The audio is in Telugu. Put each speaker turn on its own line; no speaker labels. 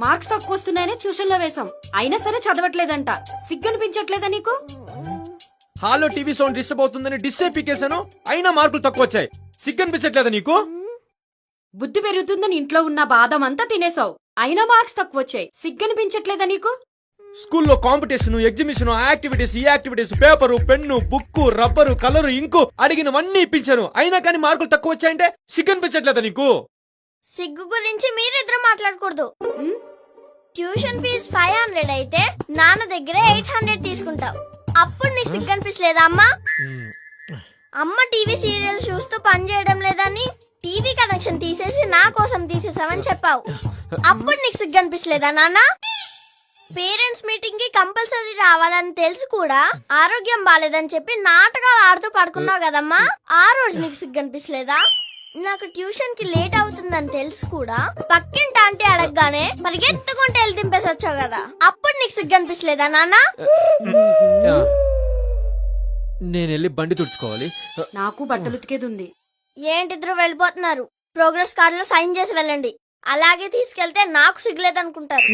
మార్క్స్ తక్కువ వస్తున్నాయని ట్యూషన్ లో వేశాం, అయినా సరే చదవట్లేదంట. సిగ్గనిపించట్లేదా నీకు?
హాల్లో టీవీ సౌండ్ డిస్టర్బ్ అవుతుందని డిస్సే పీకేశాను, అయినా మార్కులు తక్కువ వచ్చాయి. సిగ్గనిపించట్లేదా నీకు?
బుద్ధి పెరుగుతుందని ఇంట్లో ఉన్న బాదం అంతా తినేసావు, అయినా మార్క్స్ తక్కువ వచ్చాయి. సిగ్గనిపించట్లేదా నీకు?
స్కూల్లో కాంపిటీషన్, ఎగ్జిబిషన్, యాక్టివిటీస్, ఈ activities, paper, pen, book, rubber, colour, ink అడిగినవన్నీ ఇప్పించాను, అయినా కానీ మార్కులు తక్కువ వచ్చాయంటే సిగ్గనిపించట్లేదా నీకు?
సిగ్గు గురించి మీరిద్దరు మాట్లాడకూడదు. ట్యూషన్ ఫీజు 500 అయితే నాన్న దగ్గర 800 తీసుకుంటావు. అప్పుడు నీకు సిగ్గు అనిపించలేదా అమ్మా? అమ్మ టీవీ సీరియల్స్ చూస్తూ పని చేయడం లేదని టీవీ కనెక్షన్ తీసేసి నా కోసం తీసేసావని చెప్పావు. అప్పుడు నీకు సిగ్గు అనిపించలేదా నాన్న? పేరెంట్స్ మీటింగ్ కి కంపల్సరీ రావాలని తెలుసు కూడా ఆరోగ్యం బాలేదని చెప్పి నాటకాలు ఆడుతూ పడుకున్నావు కదమ్మా, ఆ రోజు నీకు సిగ్గు అనిపించలేదా? నాకు ట్యూషన్ కి లేట్ అవుతుందని తెలుసు కూడా పక్కింటి ఆంటీ అడగగానే పరిగెత్తుకుంటే వెళ్ళి దింపేసి వచ్చావు కదా, అప్పుడు నీకు సిగ్గు అనిపించలేదా నాన్న?
నేను వెళ్ళి బండి తుడుచుకోవాలి.
నాకు బట్టలు ఉతికేదుంది.
ఏంటిద్దరు వెళ్ళిపోతున్నారు? ప్రోగ్రెస్ కార్డులో సైన్ చేసి వెళ్ళండి, అలాగే తీసుకెళ్తే నాకు సిగ్గులేదనుకుంటారు.